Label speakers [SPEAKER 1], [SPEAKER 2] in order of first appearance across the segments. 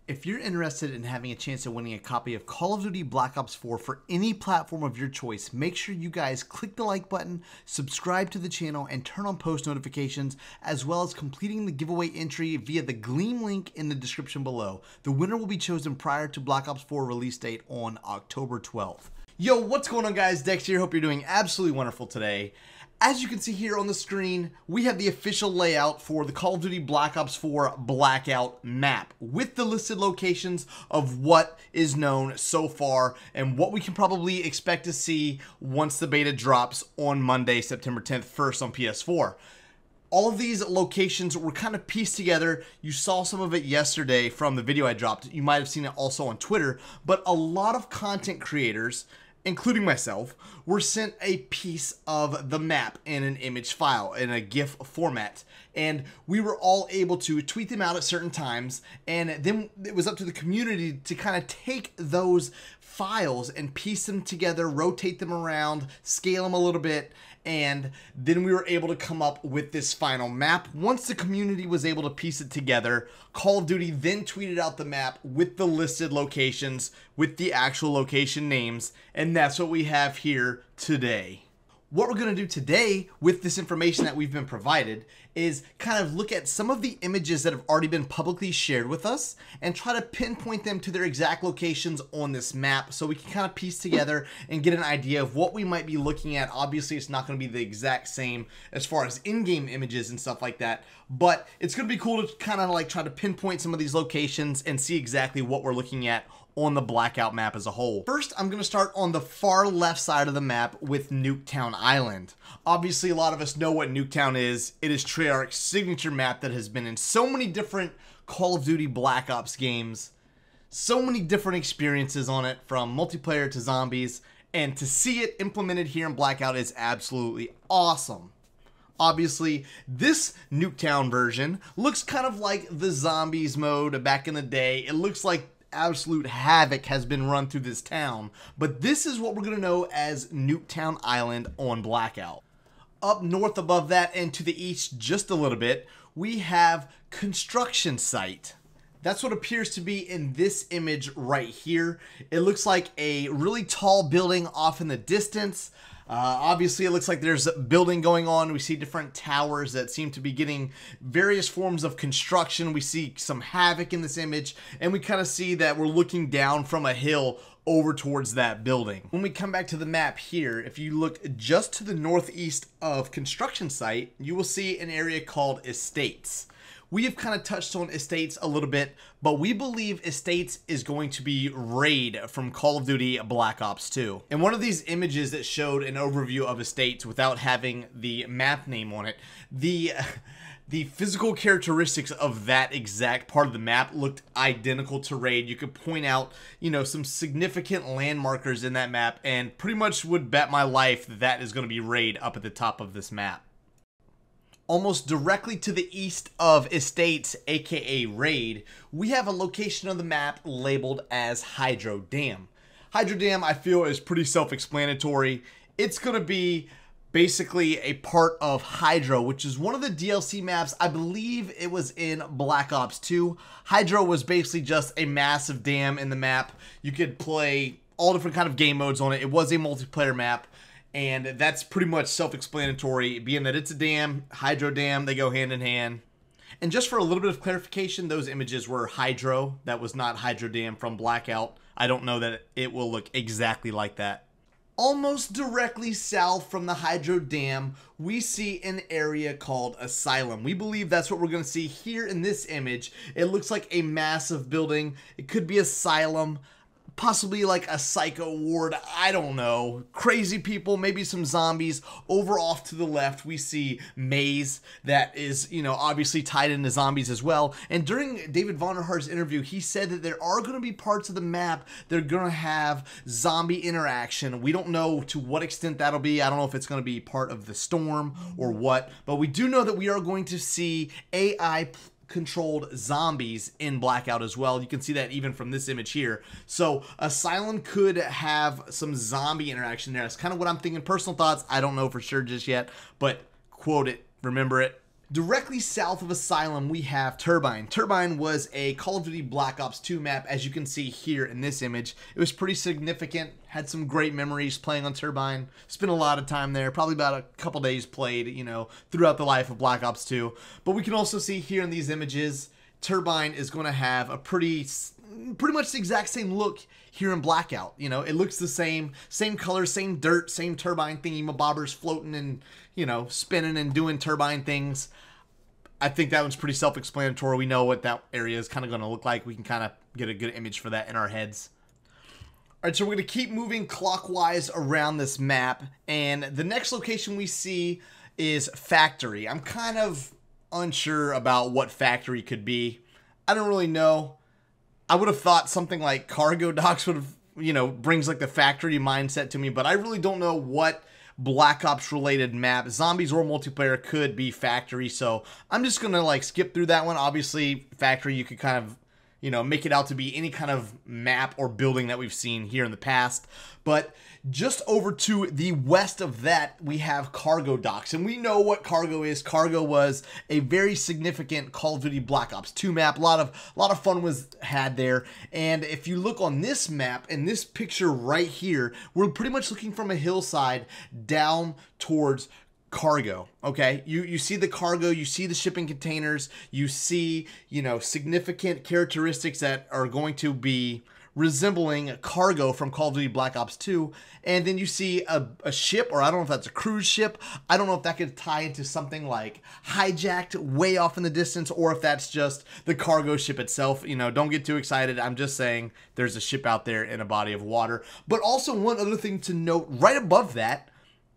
[SPEAKER 1] If you're interested in having a chance of winning a copy of Call of Duty Black Ops 4 for any platform of your choice, make sure you guys click the like button, subscribe to the channel, and turn on post notifications, as well as completing the giveaway entry via the Gleam link in the description below. The winner will be chosen prior to Black Ops 4 release date on October 12th. Yo, what's going on, guys? Dex here. Hope you're doing absolutely wonderful today. As you can see here on the screen, we have the official layout for the Call of Duty Black Ops 4 Blackout map with the listed locations of what is known so far and what we can probably expect to see once the beta drops on Monday, September 10th, first on PS4. All of these locations were kind of pieced together. You saw some of it yesterday from the video I dropped. You might have seen it also on Twitter, but a lot of content creators, including myself, were sent a piece of the map in an image file, in a GIF format. And we were all able to tweet them out at certain times, and then it was up to the community to kind of take those files and piece them together, rotate them around, scale them a little bit, and then we were able to come up with this final map. Once the community was able to piece it together, Call of Duty then tweeted out the map with the listed locations, with the actual location names, and that's what we have here today. What we're going to do today with this information that we've been provided is kind of look at some of the images that have already been publicly shared with us and try to pinpoint them to their exact locations on this map so we can kind of piece together and get an idea of what we might be looking at. Obviously, it's not going to be the exact same as far as in-game images and stuff like that, but it's going to be cool to kind of like try to pinpoint some of these locations and see exactly what we're looking at on the Blackout map as a whole. First, I'm going to start on the far left side of the map with Newtown Island. Obviously, a lot of us know what Newtown is. It is Treyarch's signature map that has been in so many different Call of Duty Black Ops games, so many different experiences on it, from multiplayer to zombies, and to see it implemented here in Blackout is absolutely awesome. Obviously, this Newtown version looks kind of like the zombies mode back in the day. It looks like absolute havoc has been run through this town, but this is what we're going to know as Newtown Island on Blackout. Up north above that and to the east just a little bit, we have construction site. That's what appears to be in this image right here. It looks like a really tall building off in the distance. Obviously, it looks like there's a building going on. We see different towers that seem to be getting various forms of construction. We see some havoc in this image, and we kind of see that we're looking down from a hill over towards that building. When we come back to the map here, if you look just to the northeast of construction site, you will see an area called Estates. We have kind of touched on Estates a little bit, but we believe Estates is going to be Raid from Call of Duty Black Ops 2. And one of these images that showed an overview of Estates without having the map name on it, the physical characteristics of that exact part of the map looked identical to Raid. You could point out, you know, some significant landmarkers in that map, and pretty much would bet my life that that is going to be Raid up at the top of this map. Almost directly to the east of Estates, aka Raid, we have a location on the map labeled as Hydro Dam. Hydro Dam, I feel, is pretty self-explanatory. It's going to be basically a part of Hydro, which is one of the DLC maps. I believe it was in Black Ops 2. Hydro was basically just a massive dam in the map. You could play all different kind of game modes on it. It was a multiplayer map. And that's pretty much self-explanatory, being that it's a dam, Hydro Dam, they go hand in hand. And just for a little bit of clarification, those images were Hydro. That was not Hydro Dam from Blackout. I don't know that it will look exactly like that. Almost directly south from the Hydro Dam, we see an area called Asylum. We believe that's what we're going to see here in this image. It looks like a massive building. It could be Asylum, possibly like a psycho ward, I don't know. Crazy people, maybe some zombies. Over off to the left, we see Maze that is, you know, obviously tied into zombies as well. And during David Vonderhaar's interview, he said that there are going to be parts of the map that are going to have zombie interaction. We don't know to what extent that'll be. I don't know if it's going to be part of the storm or what, but we do know that we are going to see AI controlled zombies in Blackout as well. You can see that even from this image here. So Asylum could have some zombie interaction there. That's kind of what I'm thinking. Personal thoughts, I don't know for sure just yet, but quote it, remember it. Directly south of Asylum, we have Turbine. Turbine was a Call of Duty Black Ops 2 map, as you can see here in this image. It was pretty significant, had some great memories playing on Turbine. Spent a lot of time there, probably about a couple days played, you know, throughout the life of Black Ops 2. But we can also see here in these images, Turbine is going to have a pretty much the exact same look here in Blackout. You know, it looks the same color, same dirt, same Turbine thingy bobbers floating and, you know, spinning and doing Turbine things. I think that one's pretty self-explanatory. We know what that area is kind of going to look like. We can kind of get a good image for that in our heads. All right, so we're going to keep moving clockwise around this map, and the next location we see is Factory. I'm kind of unsure about what Factory could be. I don't really know. I would have thought something like Cargo Docks would have, you know, brings like the Factory mindset to me, but I really don't know what Black Ops related map, zombies or multiplayer, could be Factory. So I'm just gonna like skip through that one. Obviously Factory, you could kind of, you know, make it out to be any kind of map or building that we've seen here in the past. But just over to the west of that, we have Cargo Docks, and we know what Cargo is. Cargo was a very significant Call of Duty Black Ops 2 map. A lot of fun was had there. And if you look on this map, in this picture right here, we're pretty much looking from a hillside down towards Cargo. Okay, you see the cargo, you see the shipping containers, you see, you know, significant characteristics that are going to be resembling cargo from Call of Duty Black Ops 2, and then you see a ship, or I don't know if that's a cruise ship. I don't know if that could tie into something like hijacked way off in the distance, or if that's just the cargo ship itself. You know, don't get too excited. I'm just saying there's a ship out there in a body of water. But also one other thing to note, right above that,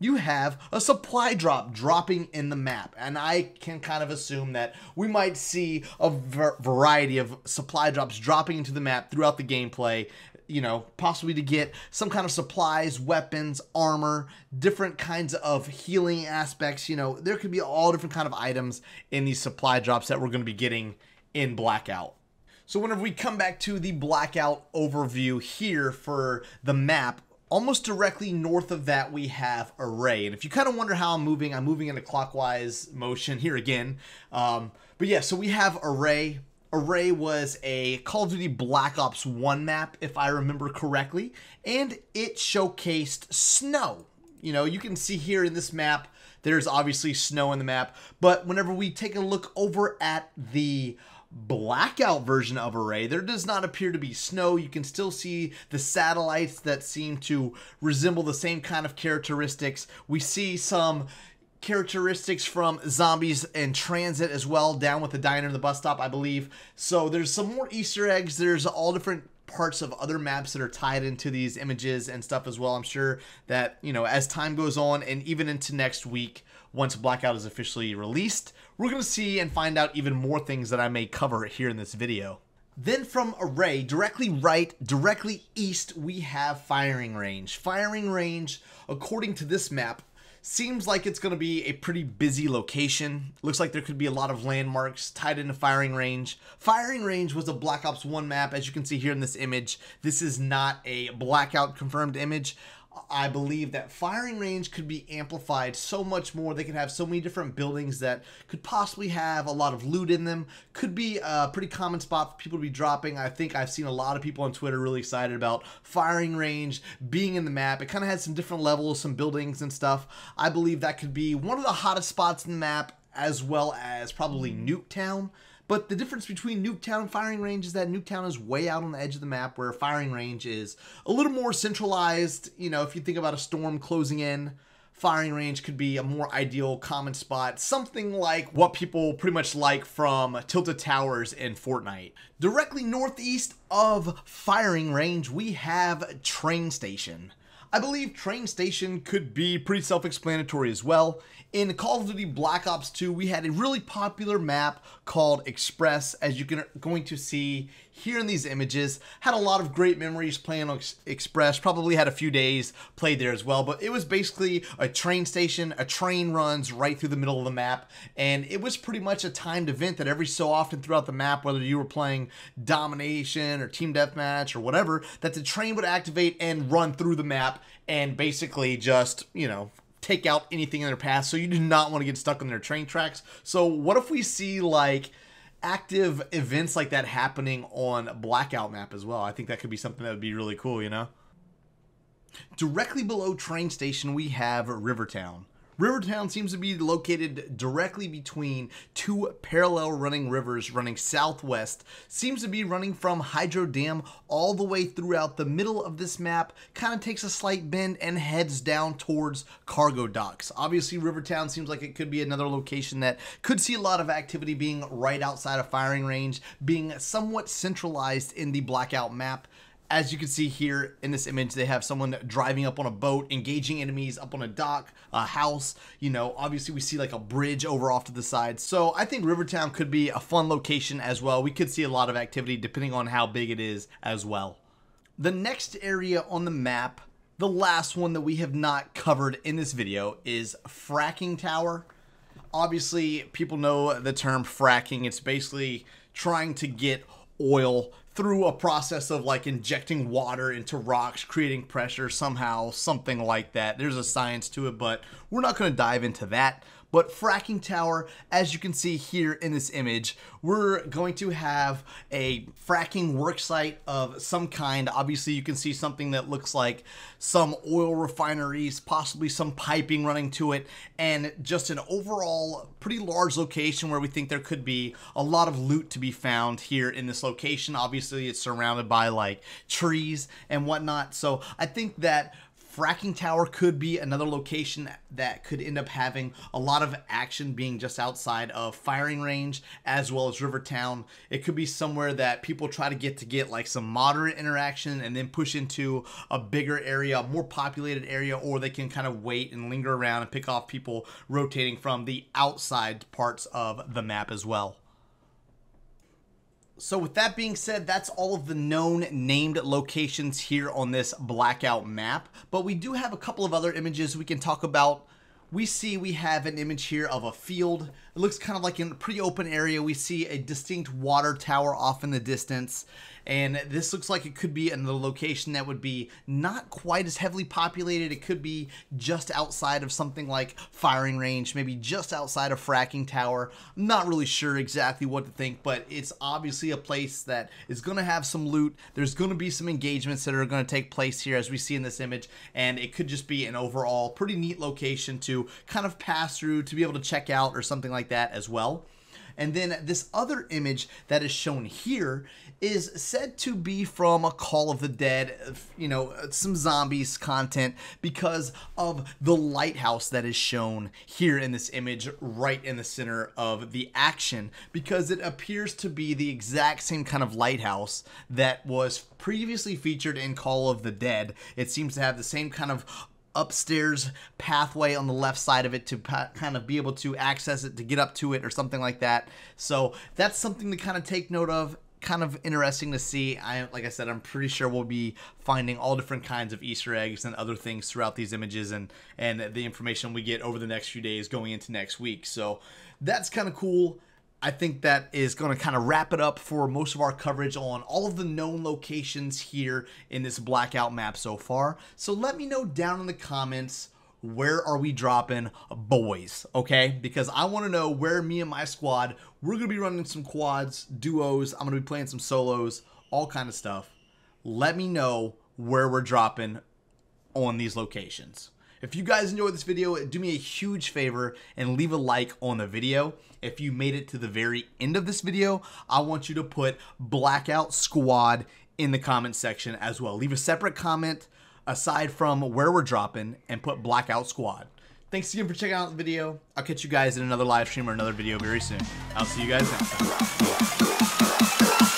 [SPEAKER 1] you have a supply drop dropping in the map, and I can kind of assume that we might see a variety of supply drops dropping into the map throughout the gameplay, you know, possibly to get some kind of supplies, weapons, armor, different kinds of healing aspects. You know, there could be all different kind of items in these supply drops that we're going to be getting in Blackout. So whenever we come back to the Blackout overview here for the map, almost directly north of that, we have Array. And if you kind of wonder how I'm moving in a clockwise motion here again. But yeah, so we have Array. Array was a Call of Duty Black Ops 1 map, if I remember correctly. And it showcased snow. You know, you can see here in this map, there's obviously snow in the map. But whenever we take a look over at the Blackout version of Array, there does not appear to be snow. You can still see the satellites that seem to resemble the same kind of characteristics. We see some characteristics from zombies in transit as well, down with the diner and the bus stop, I believe. So there's some more Easter eggs. There's all different parts of other maps that are tied into these images and stuff as well. I'm sure that, you know, as time goes on and even into next week, once Blackout is officially released, we're going to see and find out even more things that I may cover here in this video. Then from Array, directly right, directly east, we have Firing Range. Firing Range, according to this map, seems like it's going to be a pretty busy location. Looks like there could be a lot of landmarks tied into Firing Range. Firing Range was a Black Ops 1 map, as you can see here in this image. This is not a Blackout confirmed image. I believe that Firing Range could be amplified so much more. They could have so many different buildings that could possibly have a lot of loot in them. Could be a pretty common spot for people to be dropping. I think I've seen a lot of people on Twitter really excited about Firing Range being in the map. It kind of had some different levels, some buildings and stuff. I believe that could be one of the hottest spots in the map, as well as probably Newtown. But the difference between Newtown and Firing Range is that Newtown is way out on the edge of the map, where Firing Range is a little more centralized. You know, if you think about a storm closing in, Firing Range could be a more ideal common spot. Something like what people pretty much like from Tilted Towers in Fortnite. Directly northeast of Firing Range, we have Train Station. I believe Train Station could be pretty self-explanatory as well. In Call of Duty Black Ops 2, we had a really popular map called Express, as you're going to see here in these images. Had a lot of great memories playing on Express, probably had a few days played there as well, but it was basically a train station. A train runs right through the middle of the map, and it was pretty much a timed event that every so often throughout the map, whether you were playing Domination or Team Deathmatch or whatever, that the train would activate and run through the map and basically just, you know, take out anything in their path, so you do not want to get stuck on their train tracks. So what if we see like active events like that happening on Blackout map as well? I think that could be something that would be really cool, you know? Directly below train station, we have Rivertown. Rivertown seems to be located directly between two parallel running rivers running southwest. Seems to be running from Hydro Dam all the way throughout the middle of this map. Kind of takes a slight bend and heads down towards cargo docks. Obviously, Rivertown seems like it could be another location that could see a lot of activity, being right outside of firing range, being somewhat centralized in the Blackout map. As you can see here in this image, they have someone driving up on a boat, engaging enemies up on a dock, a house. You know, obviously we see like a bridge over off to the side. So I think Rivertown could be a fun location as well. We could see a lot of activity depending on how big it is as well. The next area on the map, the last one that we have not covered in this video, is Fracking Tower. Obviously, people know the term fracking. It's basically trying to get oil through a process of like injecting water into rocks, creating pressure somehow, something like that. There's a science to it, but we're not going to dive into that. But Fracking Tower, as you can see here in this image, we're going to have a fracking work site of some kind. Obviously, you can see something that looks like some oil refineries, possibly some piping running to it, and just an overall pretty large location where we think there could be a lot of loot to be found here in this location. Obviously, it's surrounded by like trees and whatnot. So I think that Fracking Tower could be another location that could end up having a lot of action, being just outside of firing range as well as Rivertown. It could be somewhere that people try to get like some moderate interaction and then push into a bigger area, a more populated area, or they can kind of wait and linger around and pick off people rotating from the outside parts of the map as well. So with that being said, that's all of the known named locations here on this Blackout map. But we do have a couple of other images we can talk about. We have an image here of a field. It looks kind of like in a pretty open area. We see a distinct water tower off in the distance. And this looks like it could be another location that would be not quite as heavily populated. It could be just outside of something like firing range, maybe just outside of Fracking Tower. I'm not really sure exactly what to think, but it's obviously a place that is going to have some loot. There's going to be some engagements that are going to take place here as we see in this image, and it could just be an overall pretty neat location to kind of pass through, to be able to check out or something like that as well. And then this other image that is shown here is said to be from a Call of the Dead, you know, some zombies content, because of the lighthouse that is shown here in this image right in the center of the action, because it appears to be the exact same kind of lighthouse that was previously featured in Call of the Dead. It seems to have the same kind of upstairs pathway on the left side of it to kind of be able to access it, to get up to it or something like that. So that's something to kind of take note of. Kind of interesting to see. Like I said, I'm pretty sure we'll be finding all different kinds of Easter eggs and other things throughout these images and the information we get over the next few days going into next week. So that's kind of cool. I think that is going to kind of wrap it up for most of our coverage on all of the known locations here in this Blackout map so far. So let me know down in the comments, where are we dropping boys, okay? Because I want to know where me and my squad, we're going to be running some quads, duos, I'm going to be playing some solos, all kind of stuff. Let me know where we're dropping on these locations. If you guys enjoyed this video, do me a huge favor and leave a like on the video. If you made it to the very end of this video, I want you to put Blackout Squad in the comment section as well. Leave a separate comment aside from where we're dropping and put Blackout Squad. Thanks again for checking out the video. I'll catch you guys in another live stream or another video very soon. I'll see you guys next time.